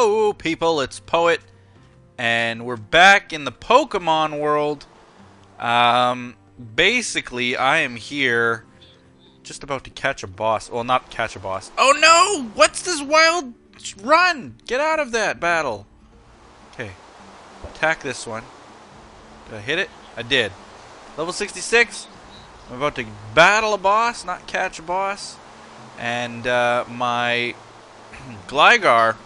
Hello people, it's Poet, and we're back in the Pokemon world. Basically I am here just about to catch a boss. Well, not catch a boss. Oh no! What's this wild run? Get out of that battle. Okay. Attack this one. Did I hit it? I did. Level 66. I'm about to battle a boss, not catch a boss. And my Gligar,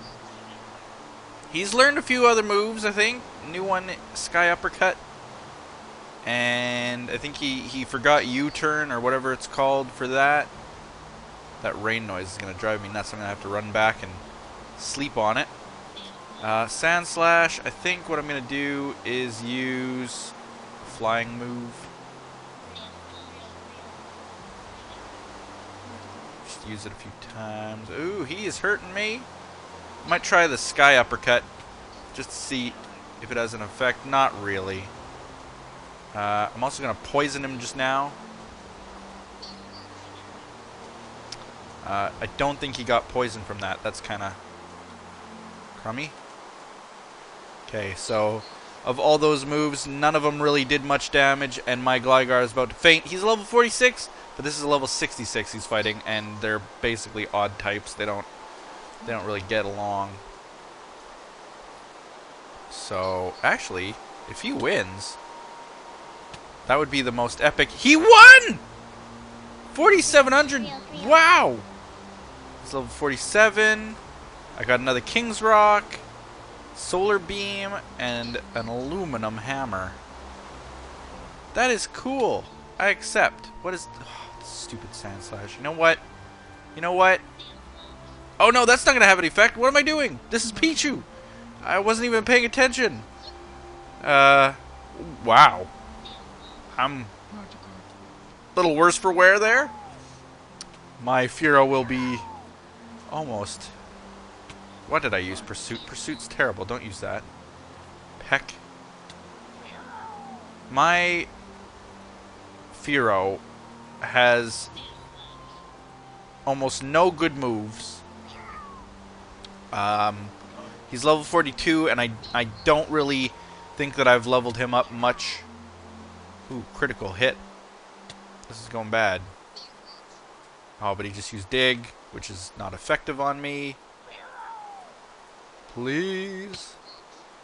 he's learned a few other moves, I think. New one, Sky Uppercut. And I think he forgot U-turn or whatever it's called for that. That rain noise is going to drive me nuts. I'm going to have to run back and sleep on it. Sand Slash, I think what I'm going to do is use a flying move. Just use it a few times. Ooh, he is hurting me. Might try the Sky Uppercut just to see if it has an effect. Not really. I'm also going to poison him just now. I don't think he got poisoned from that. That's kind of crummy. Okay, so of all those moves, none of them really did much damage, and my Gligar is about to faint. He's level 46, but this is a level 66 he's fighting, and they're basically odd types. They don't really get along. So, actually, if he wins, that would be the most epic. He won! 4,700. Wow! He's level 47. I got another King's Rock, Solar Beam, and an Aluminum Hammer. That is cool. I accept. What is... Oh, stupid Sand Slash. You know what? You know what? Oh no, that's not going to have an effect. What am I doing? This is Pichu. I wasn't even paying attention. Wow. I'm a little worse for wear there. My Furo will be almost... What did I use? Pursuit. Pursuit's terrible. Don't use that. Peck. My Furo has almost no good moves. He's level 42, and I don't really think that I've leveled him up much. Ooh, critical hit. This is going bad. Oh, but he just used Dig, which is not effective on me. Please.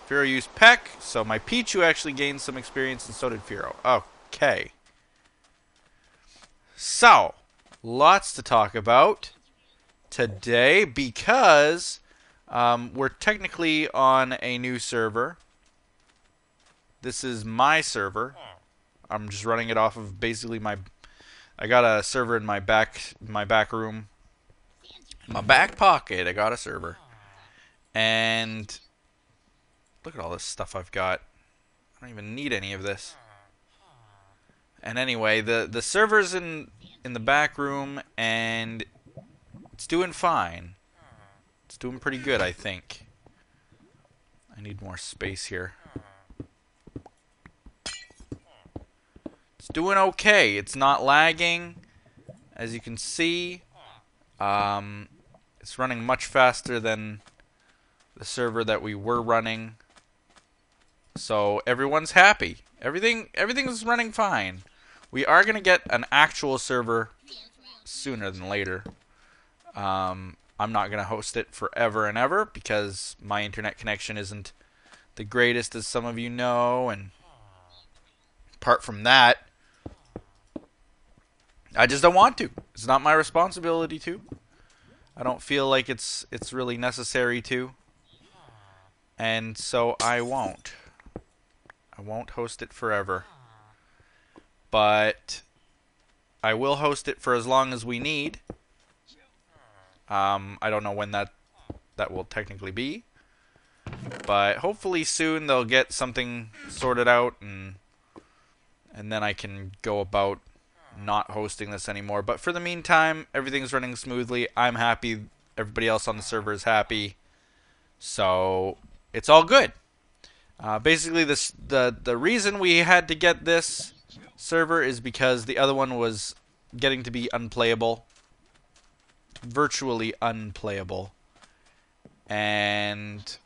Furo used Peck, so my Pichu actually gained some experience, and so did Furo. Okay. So, lots to talk about today because we're technically on a new server. This is my server. I'm just running it off of basically my... I got a server in my back room. In my back pocket, I got a server. And look at all this stuff I've got. I don't even need any of this. And anyway, the server's in the back room, and it's doing fine. It's doing pretty good, I think. I need more space here. It's doing okay. It's not lagging, as you can see. It's running much faster than the server that we were running. So everyone's happy. Everything's running fine. We are going to get an actual server sooner than later. I'm not going to host it forever and ever because my internet connection isn't the greatest, as some of you know, and apart from that, I just don't want to. It's not my responsibility to. I don't feel like it's really necessary to. And so I won't. I won't host it forever. But I will host it for as long as we need. I don't know when that will technically be. But hopefully soon they'll get something sorted out, and then I can go about not hosting this anymore. But for the meantime, everything's running smoothly. I'm happy. Everybody else on the server is happy. So it's all good. Basically, the reason we had to get this server is because the other one was getting to be unplayable. Virtually unplayable. And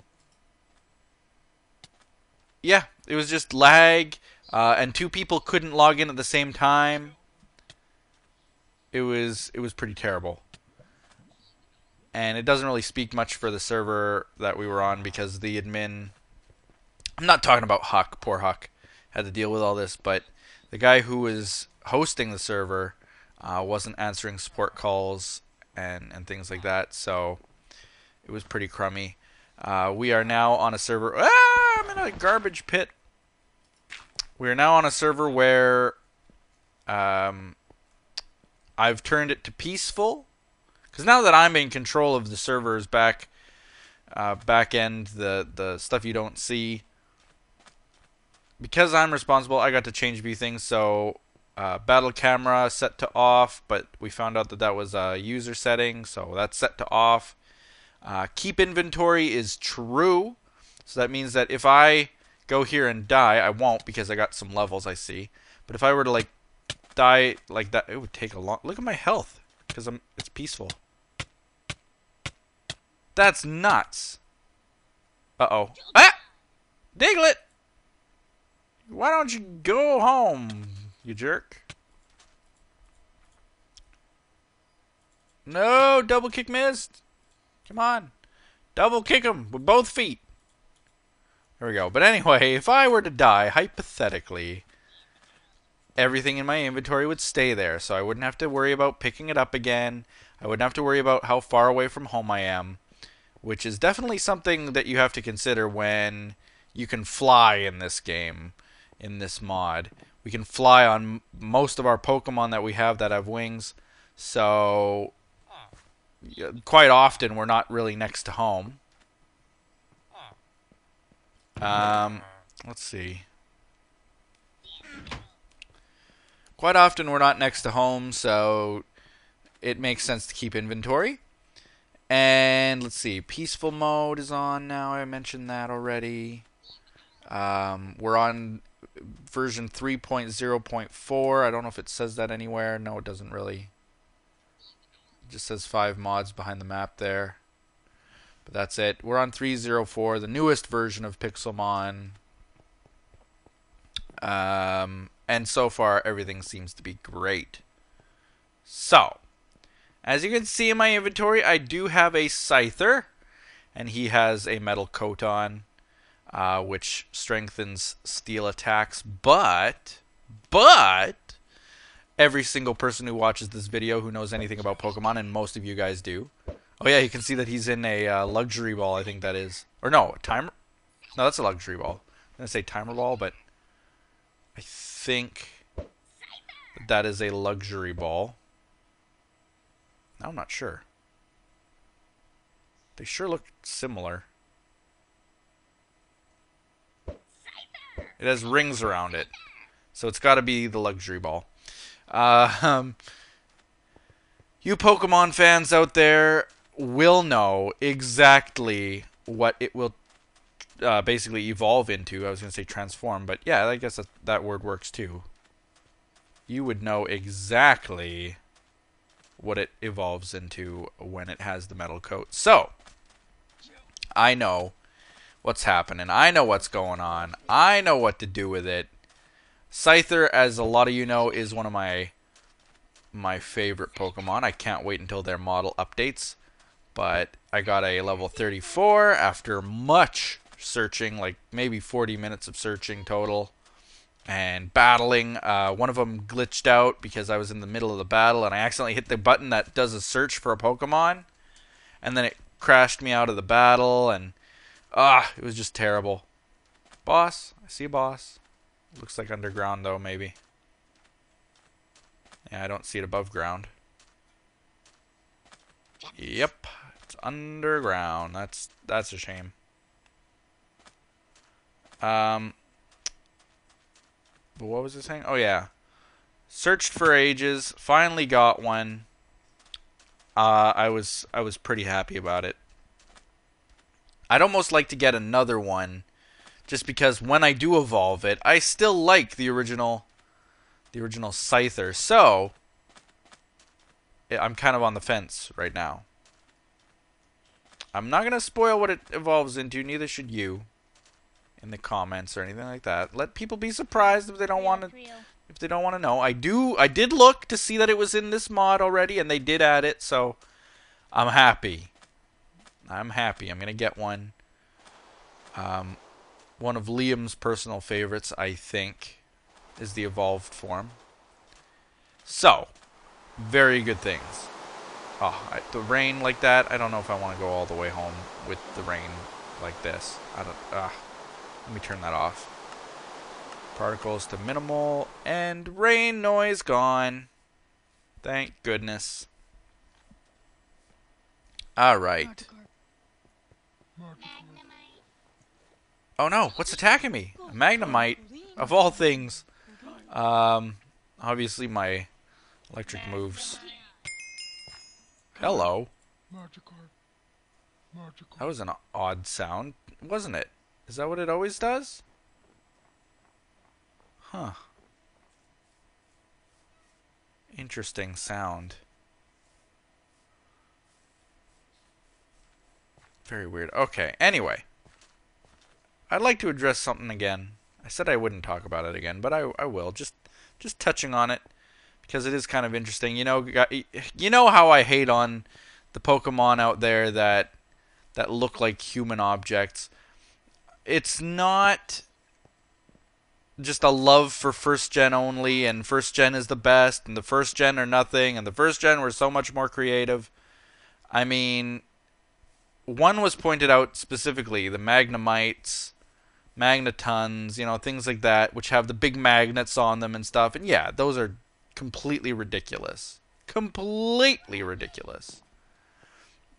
yeah, it was just lag, and two people couldn't log in at the same time. It was pretty terrible. And it doesn't really speak much for the server that we were on because the admin, I'm not talking about Huck, poor Huck, had to deal with all this, but the guy who was hosting the server wasn't answering support calls and things like that, so it was pretty crummy. We are now on a server. I'm in a garbage pit. We are now on a server where I've turned it to peaceful. Because now that I'm in control of the server's back end, the stuff you don't see, because I'm responsible, I got to change a few things. So battle camera set to off, but we found out that that was a user setting, so that's set to off. Keep inventory is true, so that means that if I go here and die, I won't because I got some levels I see. But if I were to like die like that, it would take a long. Look at my health because it's peaceful. That's nuts. Uh-oh. Ah! Diglett! Why don't you go home, you jerk? No, double kick missed. Come on. Double kick him with both feet. There we go. But anyway, if I were to die, hypothetically, everything in my inventory would stay there. So I wouldn't have to worry about picking it up again. I wouldn't have to worry about how far away from home I am, which is definitely something that you have to consider when you can fly in this game, in this mod. We can fly on most of our Pokemon that we have that have wings, so quite often we're not really next to home. Let's see. Quite often we're not next to home, so it makes sense to keep inventory. And let's see, peaceful mode is on now. I mentioned that already. We're on version 3.0.4. I don't know if it says that anywhere. No, it doesn't really. It just says 5 mods behind the map there. But that's it. We're on 3.0.4, the newest version of Pixelmon. And so far, everything seems to be great. So, as you can see in my inventory, I do have a Scyther, and he has a metal coat on, which strengthens steel attacks, but every single person who watches this video who knows anything about Pokemon, and most of you guys do. Oh yeah, you can see that he's in a luxury ball, I think that is. Or no, timer? No, that's a luxury ball. I'm going to say timer ball, but I think that is a luxury ball. I'm not sure. They sure look similar. It has rings around it, so it's got to be the luxury ball. You Pokemon fans out there will know exactly what it will basically evolve into. I was going to say transform, but yeah, I guess that word works too. You would know exactly what it evolves into when it has the metal coat. So, I know what's happening. I know what's going on. I know what to do with it. Scyther, as a lot of you know, is one of my favorite Pokemon. I can't wait until their model updates. But I got a level 34 after much searching, like maybe 40 minutes of searching total. And battling. One of them glitched out because I was in the middle of the battle and I accidentally hit the button that does a search for a Pokemon. And then it crashed me out of the battle, and it was just terrible. Boss. I see a boss. Looks like underground though, maybe. Yeah, I don't see it above ground. Yep. It's underground. That's a shame. But what was it saying? Oh yeah. Searched for ages, finally got one. I was pretty happy about it. I'd almost like to get another one, just because when I do evolve it, I still like the original Scyther. So I'm kind of on the fence right now. I'm not going to spoil what it evolves into. Neither should you in the comments or anything like that. Let people be surprised if they don't want to. If they don't want to know. I did look to see that it was in this mod already, and they did add it, so I'm happy. I'm happy. I'm going to get one. One of Liam's personal favorites, I think, is the evolved form. So, very good things. Oh, the rain like that, I don't know if I want to go all the way home with the rain like this. Let me turn that off. Particles to minimal, and rain noise gone. Thank goodness. Alright. Oh no, what's attacking me? A Magnemite, of all things. Obviously my electric moves. Hello. That was an odd sound, wasn't it? Is that what it always does? Huh. Interesting sound. Very weird. Okay, anyway. I'd like to address something again. I said I wouldn't talk about it again, but I will. Just touching on it because it is kind of interesting. You know how I hate on the Pokemon out there that look like human objects. It's not just a love for first gen only, and first gen is the best, and the first gen are nothing, and the first gen were so much more creative. I mean, one was pointed out specifically, the Magnemites, Magnetons, things like that, which have the big magnets on them and stuff. And yeah, those are completely ridiculous. Completely ridiculous.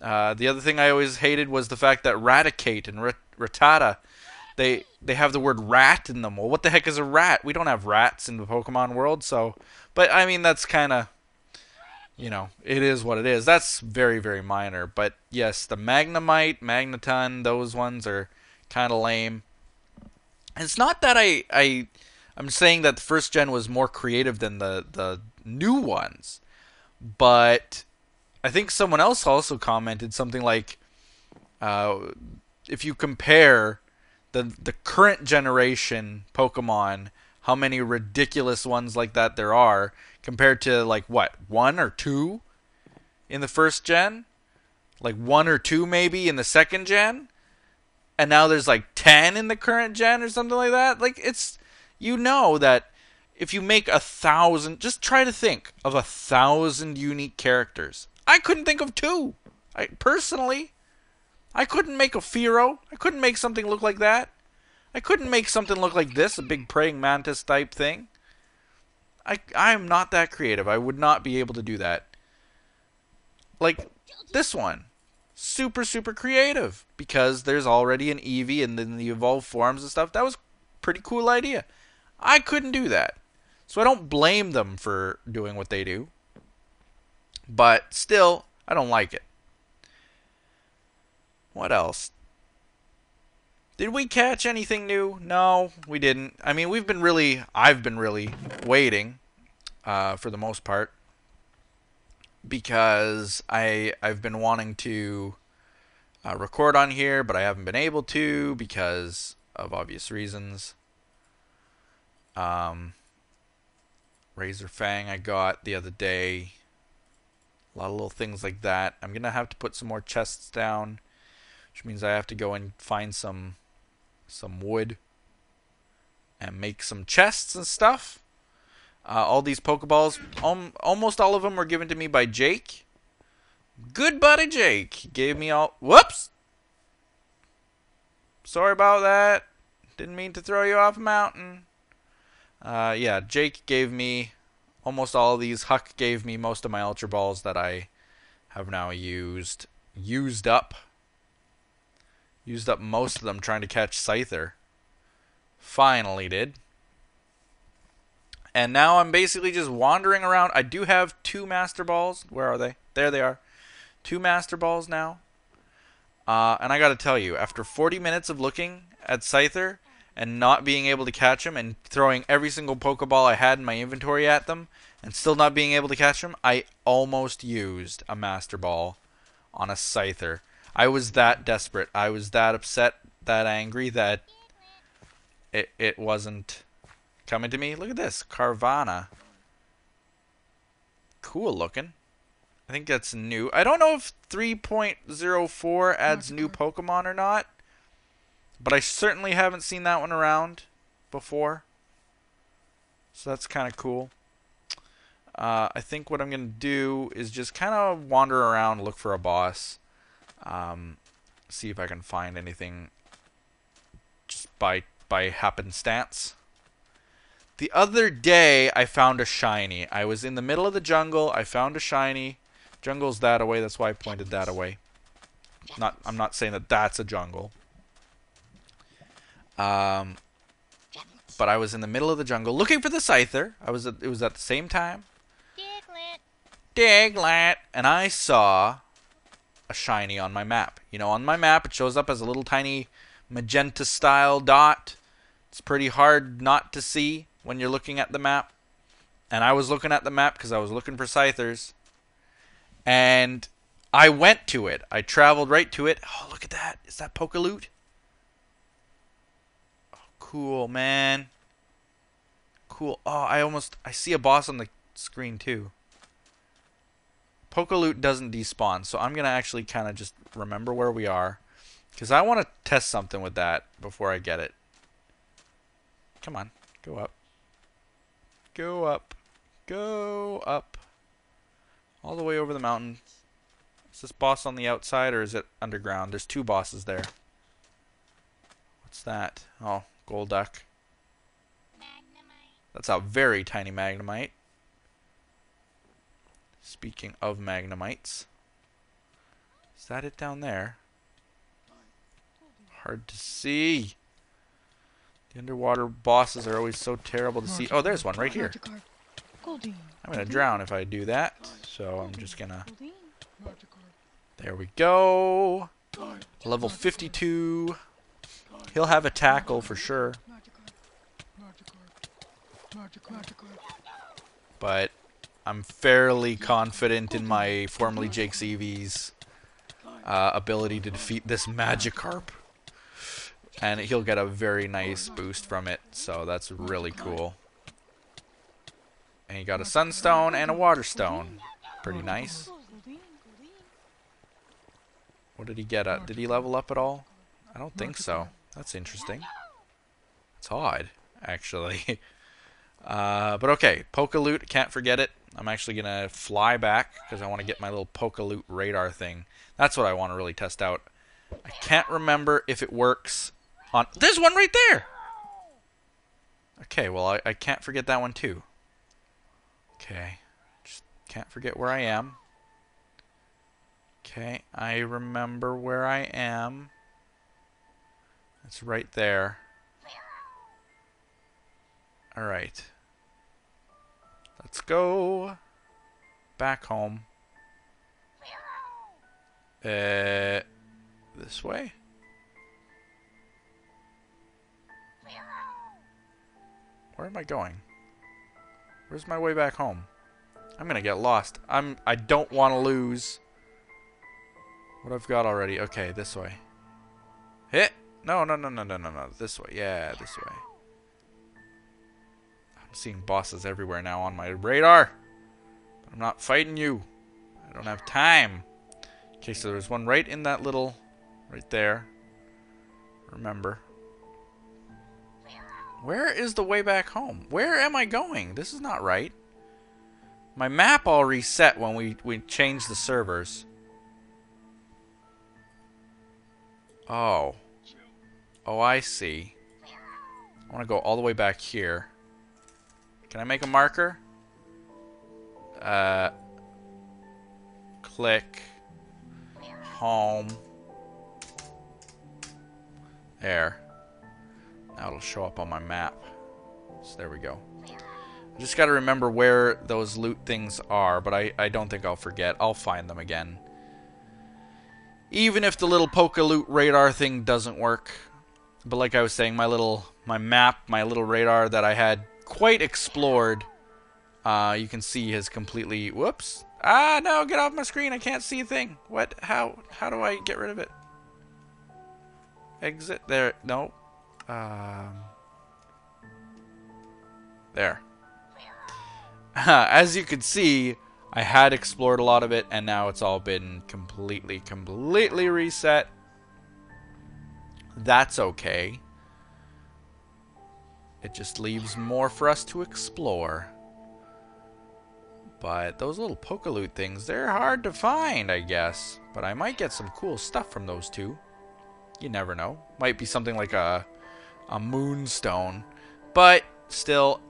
The other thing I always hated was the fact that Raticate and Rattata, they have the word rat in them. Well, what the heck is a rat? We don't have rats in the Pokemon world, so... But, I mean, that's kind of... it is what it is. That's very, very minor. But, yes, the Magnemite, Magneton, those ones are kind of lame. And it's not that I'm saying that the first gen was more creative than the new ones. But I think someone else also commented something like, if you compare the current generation Pokemon, how many ridiculous ones like that there are, compared to, like, what, 1 or 2 in the first gen? Like, 1 or 2 maybe in the second gen? And now there's, like, 10 in the current gen or something like that? Like, it's... that if you make 1,000... Just try to think of 1,000 unique characters. I couldn't think of 2. Personally. I couldn't make a Fearow. I couldn't make something look like that. I couldn't make something look like this, a big praying mantis type thing. I'm not that creative. I would not be able to do that. Like this one. Super, super creative. Because there's already an Eevee and then the evolved forms and stuff. That was a pretty cool idea. I couldn't do that. So I don't blame them for doing what they do. But still, I don't like it. What else? Did we catch anything new? No, we didn't. I mean, I've been really waiting, for the most part, because I've been wanting to record on here, but I haven't been able to because of obvious reasons. Razor Fang I got the other day. A lot of little things like that. I'm gonna have to put some more chests down, which means I have to go and find some wood and make some chests and stuff. All these Pokeballs, almost all of them were given to me by Jake. Good buddy Jake. He gave me all... Whoops! Sorry about that. Didn't mean to throw you off a mountain. Yeah, Jake gave me almost all of these. Huck gave me most of my Ultra Balls that I have now used up. Used up most of them trying to catch Scyther. Finally did. And now I'm basically just wandering around. I do have 2 Master Balls. Where are they? There they are. 2 Master Balls now. And I gotta tell you, after 40 minutes of looking at Scyther and not being able to catch him and throwing every single Pokeball I had in my inventory at them and still not being able to catch him, I almost used a Master Ball on a Scyther. I was that desperate. I was that upset, that angry that it wasn't coming to me. Look at this. Carvana. Cool looking. I think that's new. I don't know if 3.04 adds new Pokemon or not. But I certainly haven't seen that one around before. So that's kind of cool. I think what I'm going to do is just kind of wander around, look for a boss. See if I can find anything just by happenstance. The other day, I found a shiny. I was in the middle of the jungle. I found a shiny. Jungle's that away. That's why I pointed that away. I'm not saying that that's a jungle. But I was in the middle of the jungle looking for the Scyther. It was at the same time. Diglett. And I saw a shiny on my map. You know, on my map, it shows up as a little tiny magenta-style dot. It's pretty hard not to see when you're looking at the map. And I was looking at the map because I was looking for Scythers. And I went to it. I traveled right to it. Oh, look at that. Is that pokeloot? Oh, cool, man. Cool. Oh, I see a boss on the screen too. Pokeloot doesn't despawn, so I'm going to actually kind of just remember where we are. Because I want to test something with that before I get it. Come on. Go up. Go up. Go up. All the way over the mountain. Is this boss on the outside or is it underground? There's two bosses there. What's that? Oh, Golduck. That's a very tiny Magnemite. Speaking of Magnemites. Is that it down there? Hard to see. The underwater bosses are always so terrible to see. Oh, there's one right here. I'm going to drown if I do that. So I'm just going to... There we go. Level 52. He'll have a tackle for sure. But I'm fairly confident in my formerly Jake's EV's ability to defeat this Magikarp. And he'll get a very nice boost from it, so that's really cool. And he got a Sunstone and a Water Stone. Pretty nice. What did he get at? Did he level up at all? I don't think so. That's interesting. It's odd, actually. But okay, pokeloot, can't forget it. I'm actually going to fly back because I want to get my little pokeloot radar thing. That's what I want to really test out. I can't remember if it works on... There's one right there! Okay, well, I can't forget that one too. Okay, just can't forget where I am. Okay, I remember where I am. It's right there. Alright. Let's go back home. This way? Where am I going? Where's my way back home? I'm gonna get lost. I don't want to lose what I've got already. Okay, this way. Hit! No. This way. Yeah, this way. I'm seeing bosses everywhere now on my radar. I'm not fighting you. I don't have time. Okay, so there's one right in that little... Right there. Remember. Where is the way back home? Where am I going? This is not right. My map all reset when we changed the servers. Oh. Oh, I see. I want to go all the way back here. Can I make a marker? Click. Home. There. Now it'll show up on my map. So there we go. I just got to remember where those loot things are, but I don't think I'll forget. I'll find them again. Even if the little pokeloot radar thing doesn't work. But like I was saying, my little radar that I had quite explored, you can see has completely, whoops, Ah, no, get off my screen. I can't see a thing. What? How do I get rid of it? Exit. There. No. There. As you can see, I had explored a lot of it, and now it's all been completely reset. That's okay. It just leaves more for us to explore. But those little pokeloot things, they're hard to find, I guess. But I might get some cool stuff from those two. You never know. Might be something like a moonstone. But still,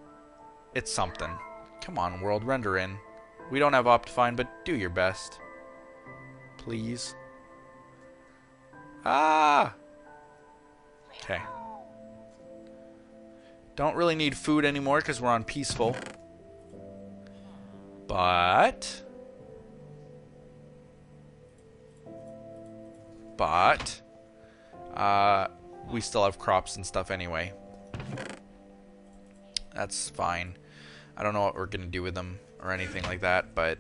it's something. Come on, world, render in. We don't have Optifine, but do your best. Please. Ah! Okay. Don't really need food anymore because we're on peaceful. But we still have crops and stuff anyway. That's fine. I don't know what we're gonna do with them or anything like that, but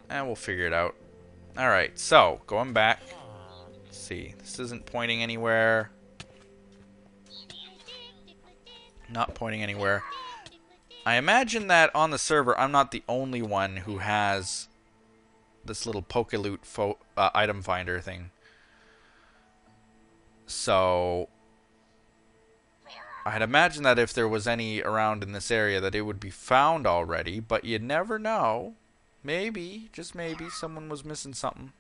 we'll figure it out. Alright, so going back. Let's see. This isn't pointing anywhere. Not pointing anywhere. I imagine that on the server, I'm not the only one who has this little pokeloot item finder thing. So I'd imagine that if there was any around in this area that it would be found already, but you never know. Maybe, just maybe, someone was missing something.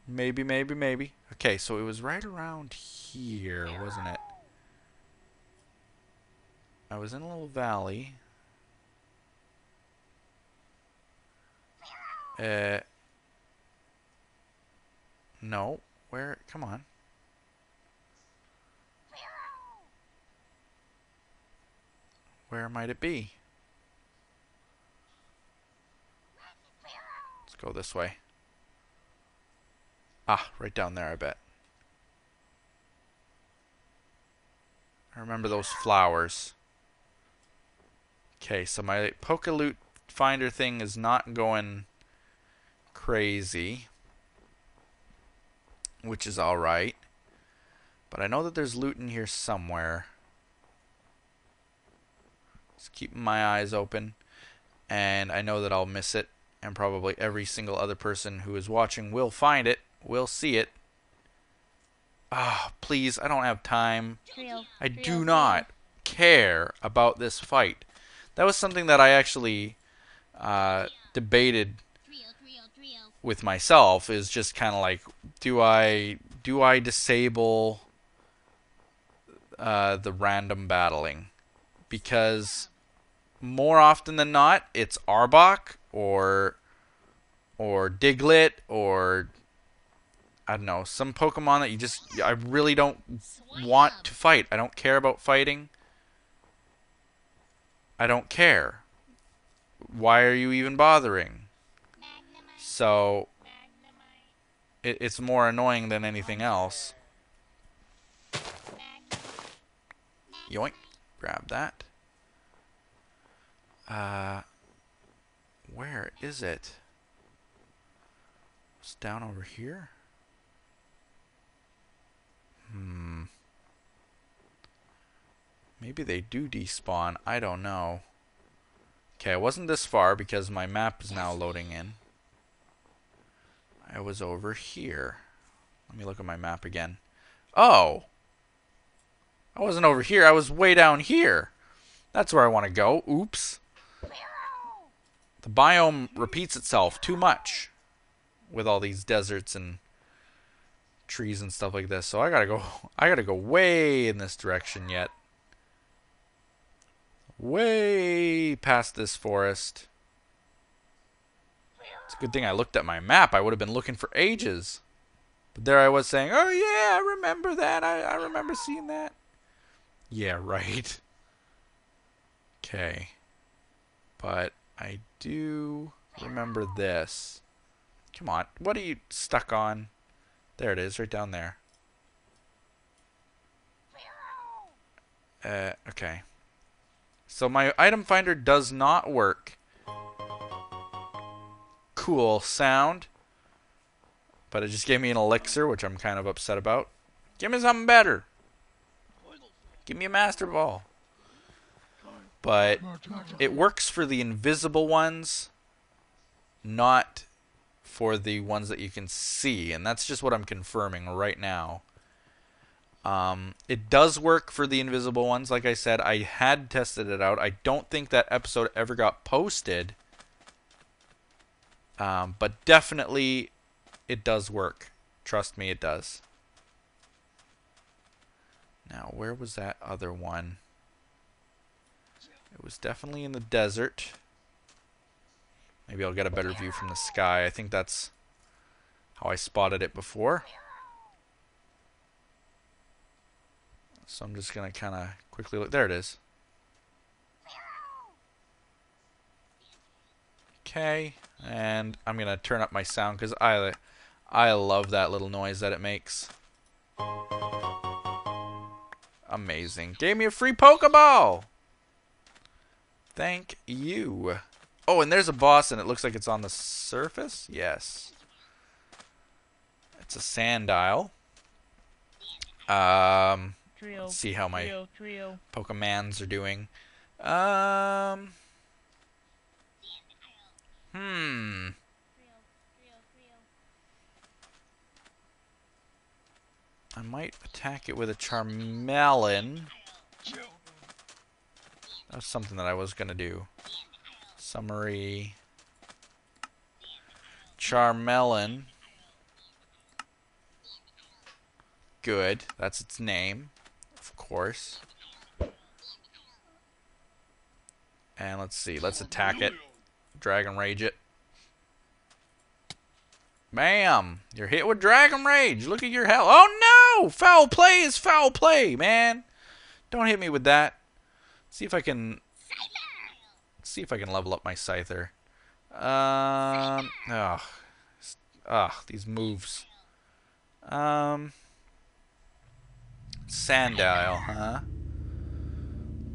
Maybe. Okay, so it was right around here, wasn't it? I was in a little valley. No. Where? Come on. Where might it be? Let's go this way. Ah, right down there, I bet. I remember those flowers. Okay, so my pokeloot finder thing is not going crazy, which is alright. But I know that there's loot in here somewhere. Just keeping my eyes open. And I know that I'll miss it. And probably every single other person who is watching will find it. Will see it. Ah, please, I don't have time. I do not care about this fight. That was something that I actually debated with myself, is just kind of like, do I disable the random battling? Because more often than not, it's Arbok or Diglett or I don't know, some Pokemon that I really don't want to fight. I don't care about fighting. I don't care. Why are you even bothering? So it's more annoying than anything else. Yoink. Grab that. Where is it? It's down over here. Maybe they do despawn. I don't know. Okay, I wasn't this far because my map is now loading in. I was over here. Let me look at my map again. Oh! I wasn't over here. I was way down here. That's where I want to go. Oops. The biome repeats itself too much with all these deserts and trees and stuff like this. So I gotta go way in this direction yet. Way past this forest. It's a good thing I looked at my map. I would have been looking for ages. But there I was saying, oh yeah, I remember that. I remember seeing that. Yeah, right. Okay. But I do remember this. Come on. What are you stuck on? There it is, right down there. Okay. So my item finder does not work cool sound. But it just gave me an elixir, which I'm kind of upset about. Give me something better. Give me a Master Ball. But it works for the invisible ones, not for the ones that you can see. And that's just what I'm confirming right now. It does work for the invisible ones. Like I said, I had tested it out. I don't think that episode ever got posted. But definitely it does work. Trust me, it does. Now, where was that other one? It was definitely in the desert. Maybe I'll get a better view from the sky. I think that's how I spotted it before. So I'm just going to kind of quickly look. There it is. Okay. And I'm going to turn up my sound because I love that little noise that it makes. Amazing. Gave me a free Pokeball! Thank you. Oh, and there's a boss, and it looks like it's on the surface? Yes. It's a Sandile. Let's see how my Pokemans are doing. I might attack it with a Charmelon. That's something that I was going to do. Summary. Charmelon. Good. That's its name. Of course. And let's see. Let's attack it. Dragon Rage it. Bam! You're hit with Dragon Rage. Look at your health. Oh no! Foul play is foul play, man. Don't hit me with that. See if I can level up my Scyther. These moves. Sandile, huh?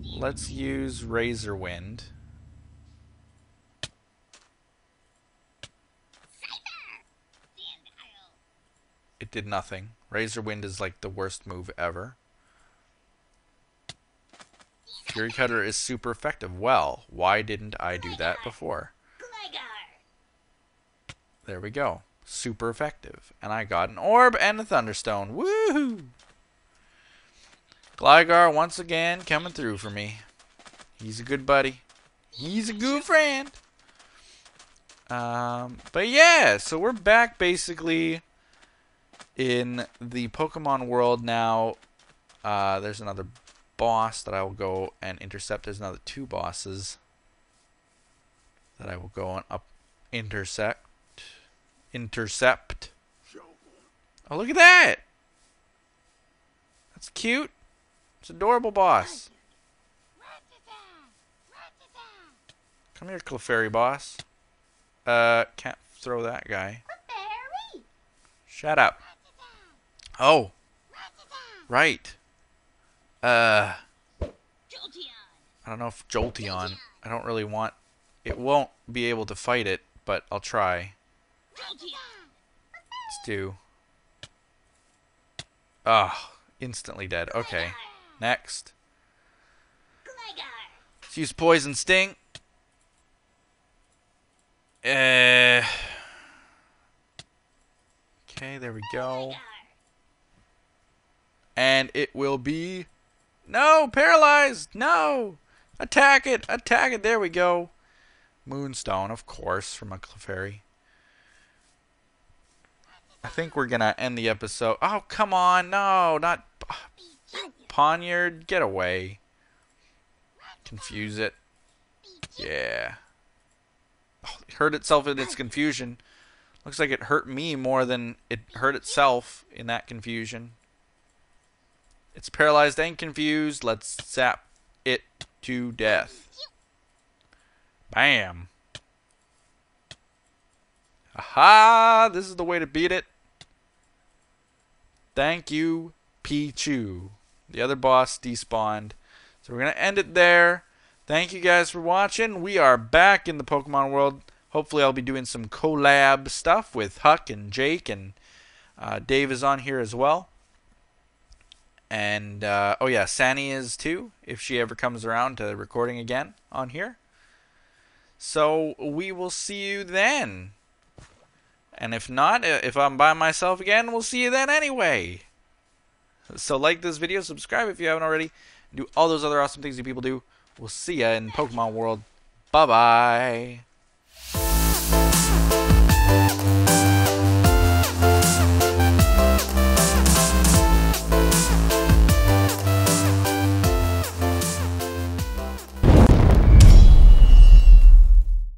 Let's use Razor Wind. It did nothing. Razor Wind is like the worst move ever. Fury Cutter is super effective. Well, why didn't I do that before? There we go. Super effective. And I got an Orb and a Thunderstone. Woohoo! Gligar once again coming through for me. He's a good buddy. He's a good friend. But yeah, so we're back basically in the Pokemon world now. There's another boss that I will go and intercept. There's another 2 bosses that I will go and intercept. Oh, look at that! That's cute. It's an adorable boss. Come here, Clefairy boss. Can't throw that guy. Shut up. Oh. Right. I don't know if Jolteon. I don't really want... It won't be able to fight it, but I'll try. Let's do... instantly dead. Okay. Next. Let's use Poison Sting. Okay, there we go. And it will be... No! Paralyzed! No! Attack it! Attack it! There we go. Moonstone, of course, from a Clefairy. I think we're gonna end the episode. Oh, come on! No! Not... Poniard, get away. Confuse it. Yeah. Oh, it hurt itself in its confusion. Looks like it hurt me more than it hurt itself in that confusion. It's paralyzed and confused. Let's zap it to death. Bam. Aha! This is the way to beat it. Thank you, Pichu. The other boss despawned. So we're going to end it there. Thank you guys for watching. We are back in the Pokemon world. Hopefully I'll be doing some collab stuff with Huck and Jake, and Dave is on here as well. And, oh yeah, Sani is too, if she ever comes around to recording again on here. So we will see you then. And if not, if I'm by myself again, we'll see you then anyway. So like this video, subscribe if you haven't already, and do all those other awesome things you people do. We'll see ya in Pokemon World. Bye-bye.